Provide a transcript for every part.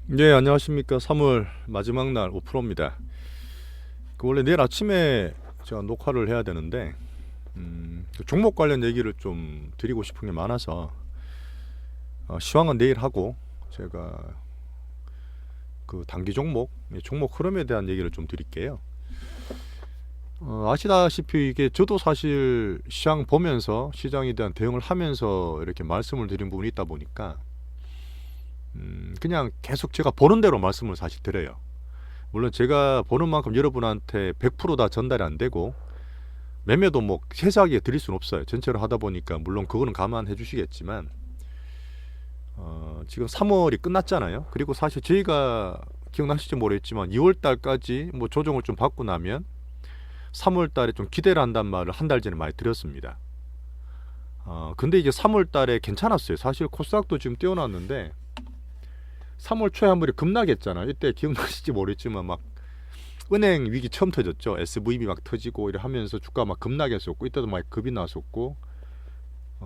네, 안녕하십니까. 3월 마지막 날 오프로입니다. 원래 내일 아침에 제가 녹화를 해야 되는데, 종목 관련 얘기를 좀 드리고 싶은 게 많아서, 시황은 내일 하고, 제가 그 단기 종목, 종목 흐름에 대한 얘기를 좀 드릴게요. 아시다시피 이게 저도 사실 시장 보면서 시장에 대한 대응을 하면서 이렇게 말씀을 드린 부분이 있다 보니까, 그냥 계속 제가 보는 대로 말씀을 사실 드려요. 물론 제가 보는 만큼 여러분한테 100%다 전달이 안 되고 매매도 뭐 세세하게 드릴 수는 없어요. 전체로 하다 보니까 물론 그거는 감안해 주시겠지만 지금 3월이 끝났잖아요. 그리고 사실 저희가 기억나실지 모르겠지만 2월 달까지 뭐 조정을 좀 받고 나면 3월 달에 좀 기대를 한단 말을 한 달 전에 많이 드렸습니다. 근데 이제 3월 달에 괜찮았어요. 사실 코스닥도 지금 뛰어났는데 3월 초에 한 번에 급락했잖아요. 이때 기억나실지 모르겠지만 막 은행 위기 처음 터졌죠. SVB 막 터지고 이래 하면서 주가 막 급락했었고 이때도 막 급이 났었고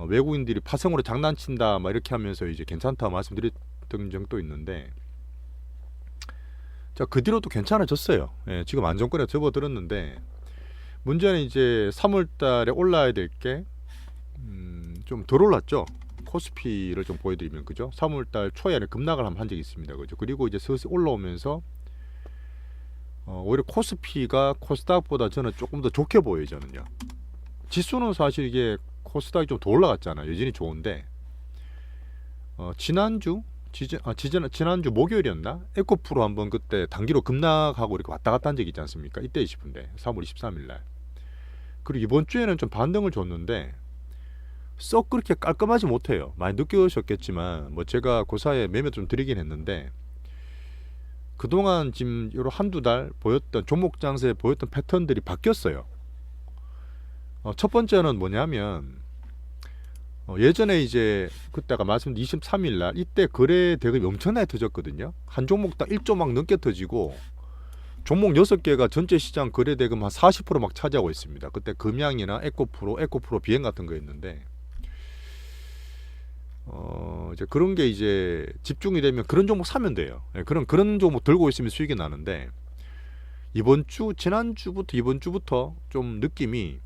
외국인들이 파생으로 장난친다 막 이렇게 하면서 이제 괜찮다 말씀드렸던 적도 있는데 자, 그 뒤로도 괜찮아졌어요. 예, 지금 안정권에 접어들었는데 문제는 이제 3월 달에 올라야 될 게 좀 덜 올랐죠. 코스피를 좀 보여드리면 그죠? 3월 달 초에는 급락을 한 적이 있습니다. 그죠? 그리고 이제 슬슬 올라오면서 오히려 코스피가 코스닥보다 저는 조금 더 좋게 보여요. 저는요. 지수는 사실 이게 코스닥이 좀 더 올라갔잖아요. 여전히 좋은데 지난주 지난주 목요일이었나? 에코프로 한번 그때 단기로 급락하고 이렇게 왔다 갔다 한 적이 있지 않습니까? 이때 싶은데 3월 23일 날. 그리고 이번 주에는 좀 반등을 줬는데 썩 그렇게 깔끔하지 못해요. 많이 느끼셨겠지만 뭐 제가 그 사이에 매매 좀 드리긴 했는데 그동안 지금 요런 한두 달 보였던 종목 장세에 보였던 패턴들이 바뀌었어요. 첫 번째는 뭐냐면 예전에 이제 그때가 말씀드린 23일 날 이때 거래 대금이 엄청나게 터졌거든요. 한 종목 딱 1조 막 넘게 터지고 종목 6개가 전체 시장 거래 대금 한 40%막 차지하고 있습니다. 그때 금양이나 에코프로 비행 같은 거였는데 이제 그런 게 이제 집중이 되면 그런 종목 사면 돼요. 예, 그런 종목 들고 있으면 수익이 나는데 지난주부터 이번 주부터 좀 느낌이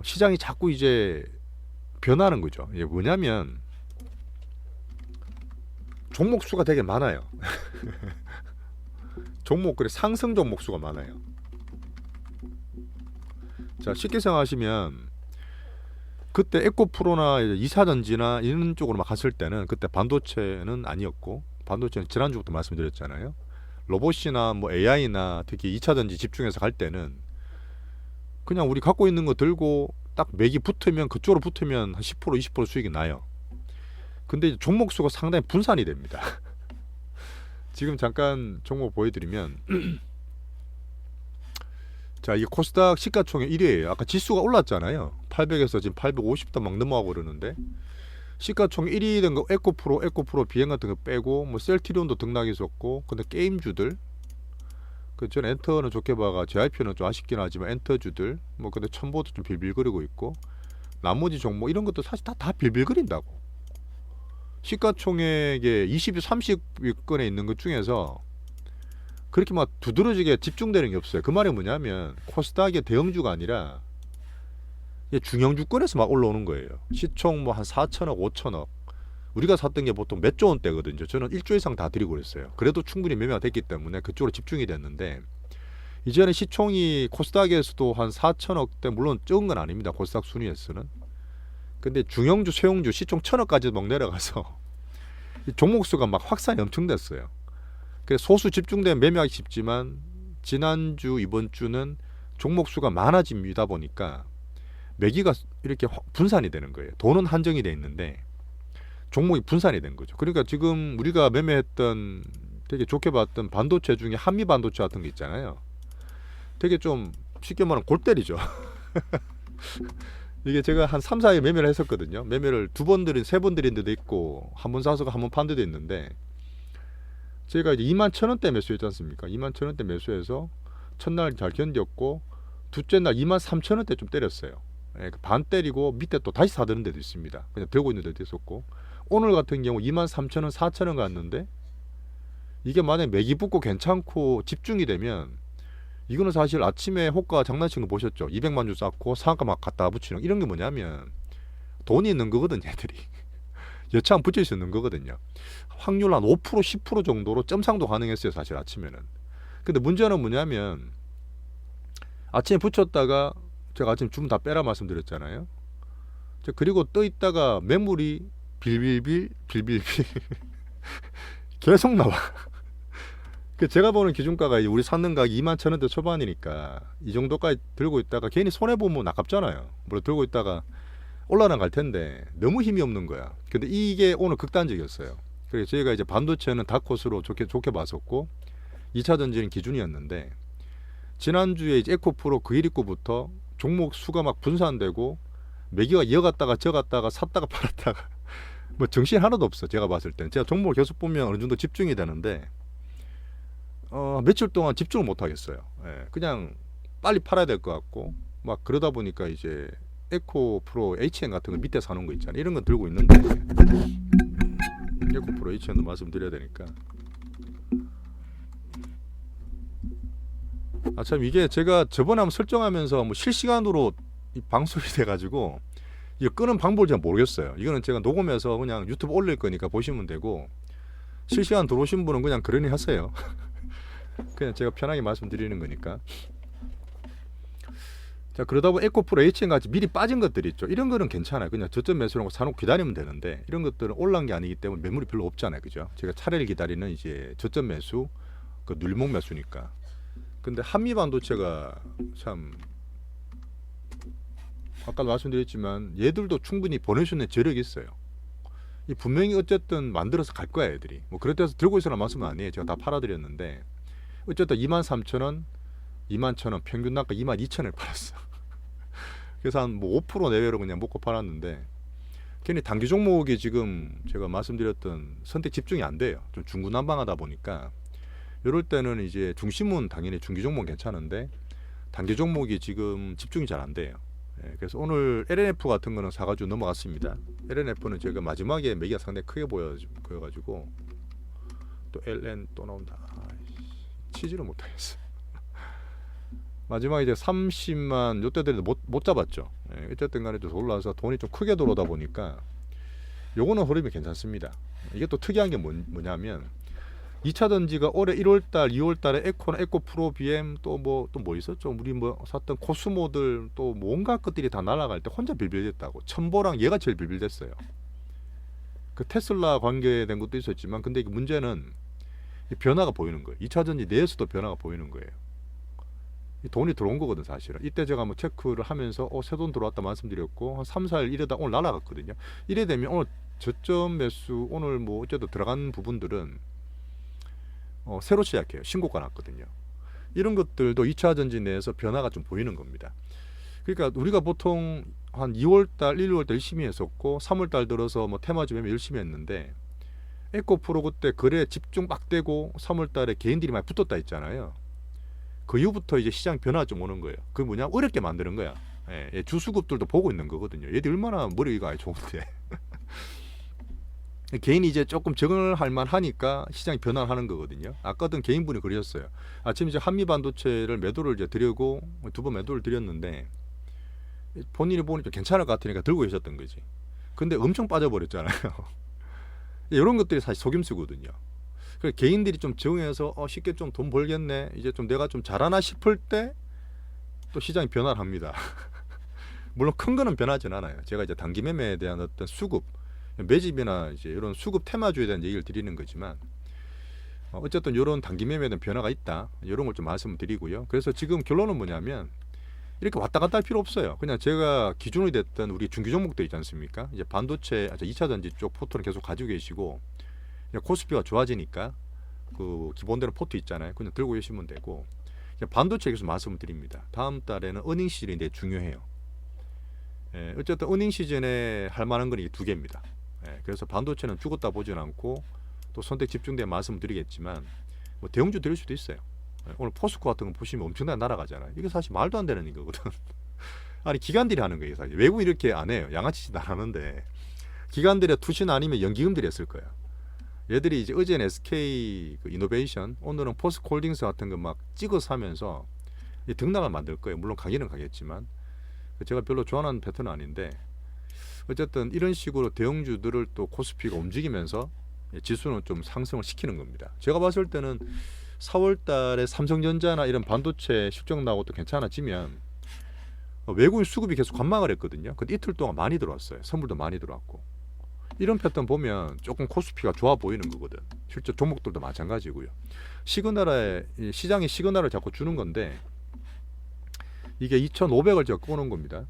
시장이 자꾸 이제 변하는 거죠. 이게 뭐냐면 종목 수가 되게 많아요. 그래 상승 종목 수가 많아요. 자, 쉽게 생각하시면 그때 에코프로나 이사전지나 이런 쪽으로 막 갔을 때는 그때 반도체는 아니었고 반도체는 지난주부터 말씀드렸잖아요. 로봇이나 뭐 AI나 특히 2차전지 집중해서 갈 때는 그냥 우리 갖고 있는 거 들고 딱 맥이 붙으면 그쪽으로 붙으면 한 10% 20% 수익이 나요. 근데 종목 수가 상당히 분산이 됩니다. 지금 잠깐 종목 보여드리면 자, 이게 코스닥 시가총액 1위예요. 아까 지수가 올랐잖아요. 800에서 지금 850도 막 넘어가고 그러는데 시가총액 1위 된 거 에코프로 비행 같은 거 빼고 뭐 셀트리온도 등락했었고 근데 게임주들 전 엔터는 좋게 봐가 JYP는 좀 아쉽긴 하지만 엔터주들 뭐 근데 첨보도 좀 빌빌거리고 있고 나머지 종목 이런 것도 사실 다 빌빌거린다고. 시가총액에 20위 30위권에 있는 것 중에서 그렇게 막 두드러지게 집중되는 게 없어요. 그 말이 뭐냐면 코스닥의 대형주가 아니라 중형주권에서 막 올라오는 거예요. 시총 뭐 한 4천억 5천억 우리가 샀던 게 보통 몇 조 원대거든요. 저는 1조 이상 다 드리고 그랬어요. 그래도 충분히 매매가 됐기 때문에 그쪽으로 집중이 됐는데 이제는 시총이 코스닥에서도 한 4천억대 물론 적은 건 아닙니다. 코스닥 순위에서는. 근데 중형주 소형주 시총 1,000억까지 막 내려가서 종목 수가 막 확산이 엄청 됐어요. 그래서 소수 집중된 매매하기 쉽지만 지난주 이번 주는 종목 수가 많아집니다 보니까 매기가 이렇게 분산이 되는 거예요. 돈은 한정이 돼 있는데 종목이 분산이 된 거죠. 그러니까 지금 우리가 매매했던 되게 좋게 봤던 반도체 중에 한미 반도체 같은 게 있잖아요. 되게 좀 쉽게 말하면 골 때리죠. 이게 제가 한 3, 4일 매매를 했었거든요. 매매를 2번 드린, 3번 드린 데도 있고 한 번 사서 한 번 판 데도 있는데 제가 이제 21,000원대 매수했지 않습니까? 21,000원대 매수해서 첫날 잘 견뎠고 둘째 날 23,000원대 좀 때렸어요. 예, 반 때리고 밑에 또 다시 사드는 데도 있습니다. 그냥 들고 있는 데도 있었고 오늘 같은 경우 23,000원, 4,000원 갔는데 이게 만약에 맥이 붙고 괜찮고 집중이 되면 이거는 사실 아침에 호가 장난친 거 보셨죠? 200만 주 쌓고 상한가 막 갖다 붙이는 이런 게 뭐냐면 돈이 있는 거거든요, 애들이. 여차하면 붙일 수 있는 거거든요. 확률 한 5%, 10% 정도로 점상도 가능했어요, 사실 아침에는. 근데 문제는 뭐냐면 아침에 붙였다가 제가 아침 주문 다 빼라 말씀드렸잖아요. 그리고 떠 있다가 매물이 빌빌빌 계속 나와. 제가 보는 기준가가 우리 샀는 가격 21,000원대 초반이니까 이 정도까지 들고 있다가 괜히 손해보면 아깝잖아요. 물론 들고 있다가 올라갈 텐데 너무 힘이 없는 거야. 근데 이게 오늘 극단적이었어요. 그래서 저희가 이제 반도체는 다코스로 좋게 봤었고 2차 전지는 기준이었는데 지난주에 이제 에코프로 그 일 있고부터 종목 수가 막 분산되고 매기가 이어갔다가 져갔다가 샀다가 팔았다가 뭐 정신 하나도 없어. 제가 봤을 땐 제가 종목을 계속 보면 어느 정도 집중이 되는데 며칠 동안 집중을 못 하겠어요. 예, 그냥 빨리 팔아야 될 것 같고 막 그러다 보니까 이제 에코프로 HN 같은 거 밑에 사는 거 있잖아요. 이런 거 들고 있는데 에코프로 HN도 말씀드려야 되니까 참 이게 제가 저번에 한번 설정하면서 뭐 실시간으로 이 방송이 돼가지고 이거 끄는 방법을 제가 모르겠어요. 이거는 제가 녹음해서 그냥 유튜브 올릴 거니까 보시면 되고 실시간 들어오신 분은 그냥 그러니 하세요. 그냥 제가 편하게 말씀드리는 거니까. 자, 그러다 보면 에코프로 HN 같이 미리 빠진 것들이 있죠. 이런 거는 괜찮아요. 그냥 저점 매수하고 사놓고 기다리면 되는데 이런 것들은 올라간 게 아니기 때문에 매물이 별로 없잖아요. 그죠? 제가 차례를 기다리는 이제 저점 매수, 그 눌목 매수니까. 근데 한미반도체가 참 아까 말씀드렸지만 얘들도 충분히 보낼 수 있는 저력이 있어요. 이 분명히 어쨌든 만들어서 갈 거야 애들이. 뭐 그럴 때서 들고 있으라 말씀은 아니에요. 제가 다 팔아드렸는데 어쨌든 23,000원, 21,000원 평균 단가 22,000원을 팔았어. 그래서 한 뭐 5% 내외로 그냥 먹고 팔았는데 괜히 단기 종목이 지금 제가 말씀드렸던 선택 집중이 안 돼요. 좀 중구난방하다 보니까 이럴 때는 이제 중심은 당연히 중기 종목은 괜찮은데 단기 종목이 지금 집중이 잘 안 돼요. 예, 그래서 오늘 LNF 같은 거는 사가지고 넘어갔습니다. LNF는 제가 마지막에 매기가 상당히 크게 보여가지고 또 LN 또 나온다. 치지를 못하겠어. 마지막에 이제 30만 요때들이 못 잡았죠. 예, 어쨌든 간에 좀 올라와서 돈이 좀 크게 들어오다 보니까 요거는 흐름이 괜찮습니다. 이게 또 특이한 게 뭐냐면 2차 전지가 올해 1월달, 2월달에 에코나 에코 프로 BM 또 뭐 있었죠? 우리 뭐 샀던 코스모들 또 온갖 것들이 다 날아갈 때 혼자 빌빌댔다고. 첨보랑 얘가 제일 빌빌댔어요. 그 테슬라 관계된 것도 있었지만 근데 이게 문제는 변화가 보이는 거예요. 2차 전지 내에서도 변화가 보이는 거예요. 돈이 들어온 거거든 사실은. 이때 제가 뭐 체크를 하면서 새 돈 들어왔다 말씀드렸고 한 3, 4일 이러다 오늘 날아갔거든요. 이래 되면 오늘 저점 매수 오늘 뭐 어쨌든 들어간 부분들은 새로 시작해요. 신고가 났거든요. 이런 것들도 2차 전지 내에서 변화가 좀 보이는 겁니다. 그러니까 우리가 보통 한 2월달, 1월달 열심히 했었고 3월달 들어서 뭐 테마주 매매 열심히 했는데 에코프로 그때 거래 집중 막 되고 3월달에 개인들이 많이 붙었다 했잖아요. 그 이후부터 이제 시장 변화가 좀 오는 거예요. 그게 뭐냐? 어렵게 만드는 거야. 예, 주수급들도 보고 있는 거거든요. 얘들 얼마나 머리가 좋은데. 개인이 이제 조금 적응을 할 만하니까 시장이 변화를 하는 거거든요. 아까도 개인분이 그러셨어요. 아침 이제 한미반도체를 매도를 이제 드리고 2번 매도를 드렸는데 본인이 보니까 괜찮을 것 같으니까 들고 계셨던 거지. 근데 엄청 빠져버렸잖아요. 이런 것들이 사실 속임수거든요. 그래서 개인들이 좀 적응해서 쉽게 좀 돈 벌겠네. 이제 좀 내가 좀 잘하나 싶을 때 또 시장이 변화를 합니다. 물론 큰 거는 변하진 않아요. 제가 이제 단기 매매에 대한 어떤 수급 매집이나 이제 이런 수급 테마주에 대한 얘기를 드리는 거지만 어쨌든 이런 단기 매매에 대한 변화가 있다. 이런 걸 좀 말씀드리고요. 그래서 지금 결론은 뭐냐면 이렇게 왔다 갔다 할 필요 없어요. 그냥 제가 기준이 됐던 우리 중기 종목들 있지 않습니까? 이제 반도체, 2차 전지 쪽 포트는 계속 가지고 계시고 코스피가 좋아지니까 그 기본되는 포트 있잖아요. 그냥 들고 계시면 되고 반도체 계속 말씀을 드립니다. 다음 달에는 어닝 시즌이 중요해요. 예, 어쨌든 어닝 시즌에 할 만한 건 이게 두 개입니다. 예, 그래서 반도체는 죽었다 보진 않고 또 선택 집중된 말씀을 드리겠지만 뭐 대형주 드릴 수도 있어요. 예, 오늘 포스코 같은 거 보시면 엄청나게 날아가잖아요. 이게 사실 말도 안 되는 거거든. 아니 기관들이 하는 거예요. 사실 외국인 이렇게 안 해요. 양아치 짓 안 하는데 기관들의 투신 아니면 연기금들이었을 거야. 얘들이 이제 어제는 SK 그 이노베이션, 오늘은 포스코홀딩스 같은 거 막 찍어서 하면서 이 등락을 만들 거예요. 물론 가기는 가겠지만 제가 별로 좋아하는 패턴은 아닌데 어쨌든 이런 식으로 대형주들을 또 코스피가 움직이면서 지수는 좀 상승을 시키는 겁니다. 제가 봤을 때는 4월 달에 삼성전자나 이런 반도체 실적 나오고 또 괜찮아지면 외국인 수급이 계속 관망을 했거든요. 근데 이틀 동안 많이 들어왔어요. 선물도 많이 들어왔고. 이런 패턴 보면 조금 코스피가 좋아 보이는 거거든. 실제 종목들도 마찬가지고요. 시그널에 시장이 시그널을 자꾸 주는 건데 이게 2,500을 제가 꺼놓은 겁니다.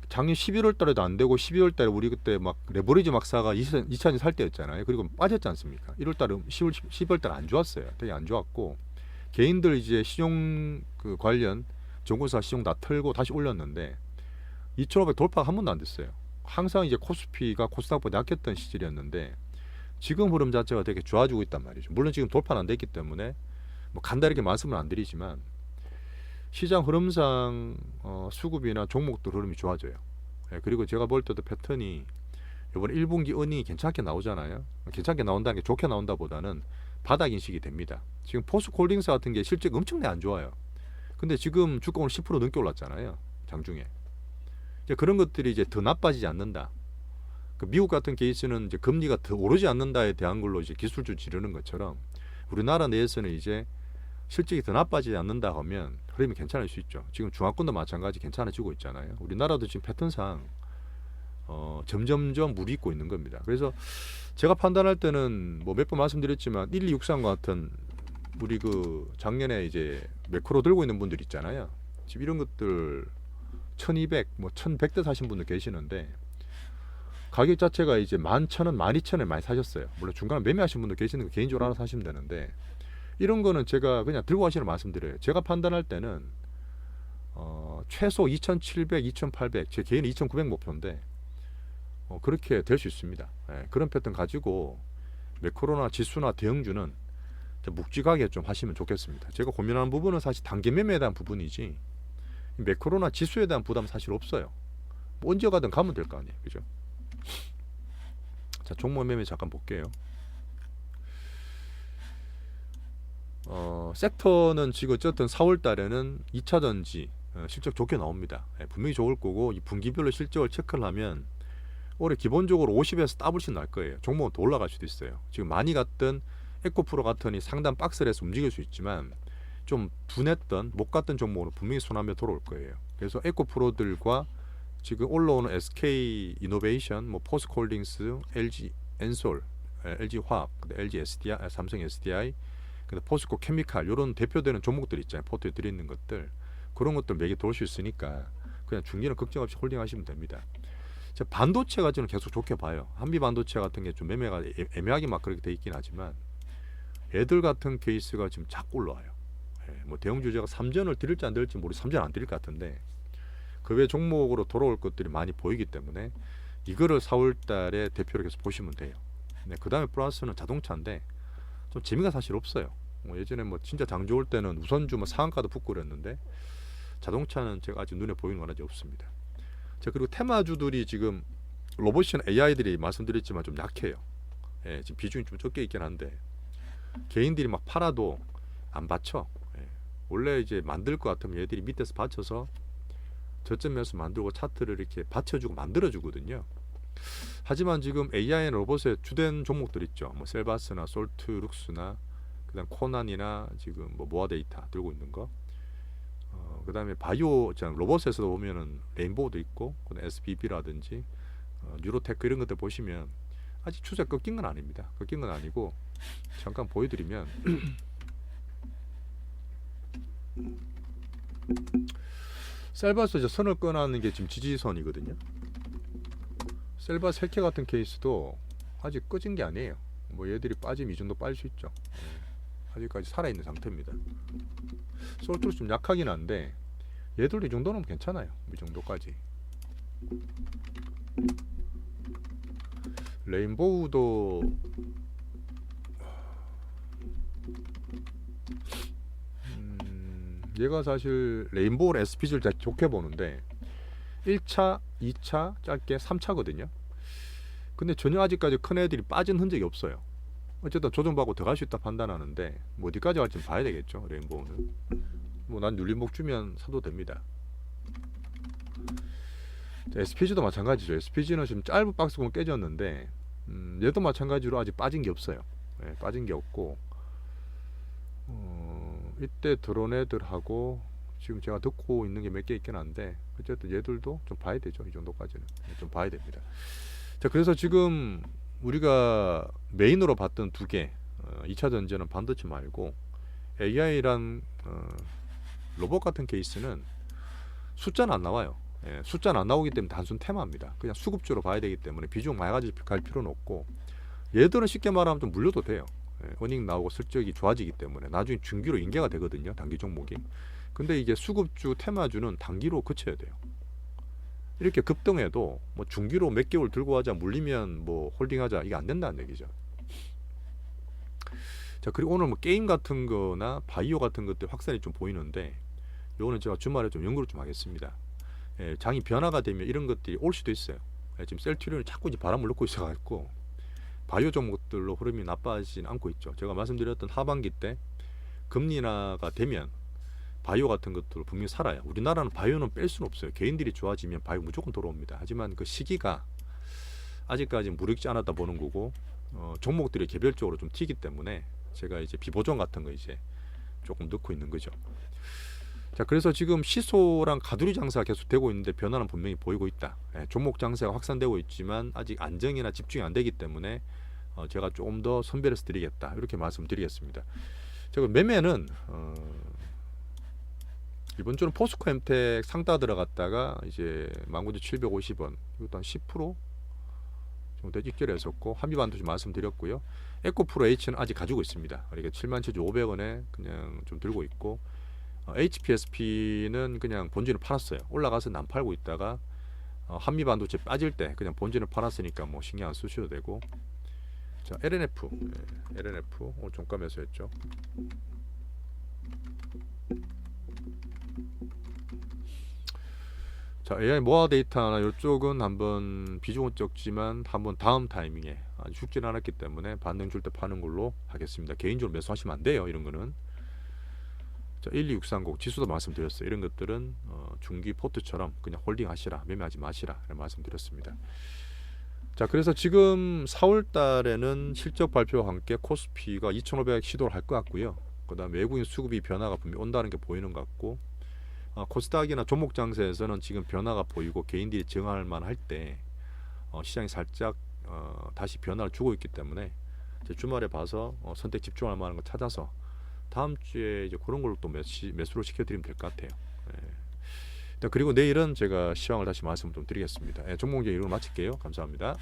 작년 11월 달에도 안 되고 12월 달에 우리 그때 막 레버리지 막 사가 2차전 살 때였잖아요. 그리고 빠졌지 않습니까? 1월 달에 12월 달에 안 좋았어요. 되게 안 좋았고 개인들 이제 신용 그 관련 정권사 신용 다 털고 다시 올렸는데 2,500 돌파가 한 번도 안 됐어요. 항상 이제 코스피가 코스닥보다 약했던 시절이었는데 지금 흐름 자체가 되게 좋아지고 있단 말이죠. 물론 지금 돌파는 안 됐기 때문에 뭐 간단하게 말씀은 안 드리지만 시장 흐름상 수급이나 종목들 흐름이 좋아져요. 예, 그리고 제가 볼 때도 패턴이 이번 1분기 earning이 괜찮게 나오잖아요. 괜찮게 나온다는 게 좋게 나온다 보다는 바닥 인식이 됩니다. 지금 포스코홀딩스 같은 게 실적 엄청나게 안 좋아요. 근데 지금 주가 오늘 10% 넘게 올랐잖아요. 장중에. 이제 그런 것들이 이제 더 나빠지지 않는다. 그 미국 같은 케이스는 이제 금리가 더 오르지 않는다에 대한 걸로 이제 기술주 지르는 것처럼 우리나라 내에서는 이제 실적이 더 나빠지지 않는다 하면 흐름이 괜찮을 수 있죠. 지금 중화권도 마찬가지 괜찮아지고 있잖아요. 우리나라도 지금 패턴상 점점점 물이 있고 있는 겁니다. 그래서 제가 판단할 때는 뭐 몇 번 말씀드렸지만 1263 같은 우리 그 작년에 이제 매크로 들고 있는 분들 있잖아요. 지금 이런 것들 1200, 뭐 1100대 사신 분들 계시는데 가격 자체가 이제 11,000원, 12,000원 많이 사셨어요. 물론 중간에 매매하신 분들 계시는 거 개인적으로 알아서 하시면 되는데 이런 거는 제가 그냥 들고 가시는 말씀드려요. 제가 판단할 때는 최소 2,700, 2,800, 제 개인 2,900 목표인데 그렇게 될 수 있습니다. 예, 그런 패턴 가지고 매크로나 지수나 대형주는 묵직하게 좀 하시면 좋겠습니다. 제가 고민하는 부분은 사실 단기 매매에 대한 부분이지 매크로나 지수에 대한 부담은 사실 없어요. 뭐 언제 가든 가면 될 거 아니에요. 그죠? 자, 종목 매매 잠깐 볼게요. 섹터는 지금 어쨌든 4월 달에는 2차전지 실적 좋게 나옵니다. 예, 분명히 좋을 거고 이 분기별로 실적을 체크를 하면 올해 기본적으로 50에서 더블씩 날 거예요. 종목은 더 올라갈 수도 있어요. 지금 많이 갔던 에코프로 같으니 상단 박스를 해서 움직일 수 있지만 좀 둔했던 못 갔던 종목으로 분명히 순환매 돌아올 거예요. 그래서 에코프로들과 지금 올라오는 SK 이노베이션, 뭐 포스코홀딩스, LG 엔솔, LG 화학, LG SDI, 삼성 SDI, 근데 포스코 케미칼 이런 대표되는 종목들 있잖아요. 포트에 들어있는 것들 그런 것들 매개 돌 수 있으니까 그냥 중기는 걱정 없이 홀딩하시면 됩니다. 반도체 가지고는 계속 좋게 봐요. 한미 반도체 같은 게 좀 매매가 애매하게 막 그렇게 돼 있긴 하지만 애들 같은 케이스가 지금 자꾸 올라와요. 예, 뭐 대형주 제가 3전을 드릴지 안 드릴지 모르겠어요. 3전 안 드릴 것 같은데 그 외 종목으로 돌아올 것들이 많이 보이기 때문에 이거를 4월 달에 대표로 계속 보시면 돼요. 네, 그 다음에 플러스는 자동차인데 좀 재미가 사실 없어요. 예전에 뭐 진짜 장 좋을 때는 우선주 뭐 상한가도 붙고 그랬는데 자동차는 제가 아직 눈에 보이는 건 아직 없습니다. 자, 그리고 테마주들이 지금 로봇이나 AI들이 말씀드렸지만 좀 약해요. 예, 지금 비중이 좀 적게 있긴 한데 개인들이 막 팔아도 안 받쳐. 예, 원래 이제 만들 것 같으면 얘들이 밑에서 받쳐서 저점에서 만들고 차트를 이렇게 받쳐주고 만들어주거든요. 하지만 지금 AI 로봇의 주된 종목들 있죠. 뭐 셀바스나 솔트룩스나 그다음 코난이나 지금 뭐 모아데이터 들고 있는 거. 그다음에 바이오 로봇에서도 보면은 레인보우도 있고, 그다음 SBB라든지 뉴로테크 이런 것들 보시면 아직 추세 꺾인 건 아닙니다. 꺾인 건 아니고 잠깐 보여드리면 셀바스 이제 선을 끊어는 게 지금 지지선이거든요. 셀바스 헬케 같은 케이스도 아직 꺼진 게 아니에요. 뭐 얘들이 빠지면 이 정도 빠질 수 있죠. 아직까지 살아있는 상태입니다. 솔트로 좀 약하긴 한데 얘들도 이 정도는 괜찮아요. 이 정도까지. 레인보우도 얘가 사실 레인보우 SPG를 좋게 보는데 1차, 2차, 짧게 3차거든요. 근데 전혀 아직까지 큰 애들이 빠진 흔적이 없어요. 어쨌든 조정받고 들어갈 수 있다 판단하는데 뭐 어디까지 갈지 봐야 되겠죠. 레인보우는 뭐 난 눌림목 주면 사도 됩니다. SPG도 마찬가지죠. SPG는 지금 짧은 박스권 깨졌는데 얘도 마찬가지로 아직 빠진 게 없어요. 예, 빠진 게 없고 이때 들어온 애들하고 지금 제가 듣고 있는 게 몇 개 있긴 한데 어쨌든 얘들도 좀 봐야 되죠. 이 정도까지는 좀 봐야 됩니다. 자, 그래서 지금 우리가 메인으로 봤던 두 개 2차 전지는 반도체 말고 AI란 로봇 같은 케이스는 숫자는 안 나와요. 예, 숫자는 안 나오기 때문에 단순 테마입니다. 그냥 수급주로 봐야 되기 때문에 비중 많이 갈 필요는 없고 얘들은 쉽게 말하면 좀 물려도 돼요. 예, 어닝 나오고 실적이 좋아지기 때문에 나중에 중기로 인계가 되거든요. 단기 종목이. 근데 이게 수급주 테마주는 단기로 그쳐야 돼요. 이렇게 급등해도 뭐 중기로 몇 개월 들고 하자 물리면 뭐 홀딩하자 이게 안 된다는 얘기죠. 자, 그리고 오늘 뭐 게임 같은 거나 바이오 같은 것들 확산이 좀 보이는데 요거는 제가 주말에 좀 연구를 좀 하겠습니다. 예, 장이 변화가 되면 이런 것들이 올 수도 있어요. 예, 지금 셀트리온이 자꾸 이제 바람을 넣고 있어가지고 바이오 종목들로 흐름이 나빠지진 않고 있죠. 제가 말씀드렸던 하반기 때 금리 인하가 되면 바이오 같은 것들 분명히 살아요. 우리나라는 바이오는 뺄 수는 없어요. 개인들이 좋아지면 바이오 무조건 돌아옵니다. 하지만 그 시기가 아직까지 무르익지 않았다 보는 거고 종목들이 개별적으로 좀 튀기 때문에 제가 이제 비보정 같은 거 이제 조금 넣고 있는 거죠. 자, 그래서 지금 시소랑 가두리 장사가 계속 되고 있는데 변화는 분명히 보이고 있다. 예, 종목 장세가 확산되고 있지만 아직 안정이나 집중이 안 되기 때문에 제가 조금 더 선별해서 드리겠다. 이렇게 말씀드리겠습니다. 제가 매매는 이번 주는 포스코 엠텍 상따 들어갔다가 이제 19,750원 이것도 한 10% 정도 직결했었고 한미반도체 말씀드렸고요. 에코프로 H는 아직 가지고 있습니다. 그러니까 77,500원에 그냥 좀 들고 있고 HPSP는 그냥 본진을 팔았어요. 올라가서 안 팔고 있다가 한미반도체 빠질 때 그냥 본진을 팔았으니까 뭐 신경 안 쓰셔도 되고. 자, LNF LNF 오늘 종가 매수했죠. 자, AI 모아 데이터나 이쪽은 한번 비중은 적지만 한번 다음 타이밍에 아주 죽지는 않았기 때문에 반등 줄 때 파는 걸로 하겠습니다. 개인적으로 매수하시면 안 돼요. 이런 거는. 자, 12630 지수도 말씀드렸어요. 이런 것들은 중기 포트처럼 그냥 홀딩 하시라, 매매하지 마시라 말씀드렸습니다. 자, 그래서 지금 4월 달에는 실적 발표와 함께 코스피가 2,500 시도를 할 것 같고요. 그 다음에 외국인 수급이 변화가 분명히 온다는 게 보이는 것 같고 코스닥이나 종목 장세에서는 지금 변화가 보이고 개인들이 정할 만할 때 시장이 살짝 다시 변화를 주고 있기 때문에 주말에 봐서 선택 집중할 만한 거 찾아서 다음 주에 이제 그런 걸로 또 매수로 시켜드리면 될 것 같아요. 예. 그리고 내일은 제가 시황을 다시 말씀 좀 드리겠습니다. 예, 종목제 이걸 마칠게요. 감사합니다.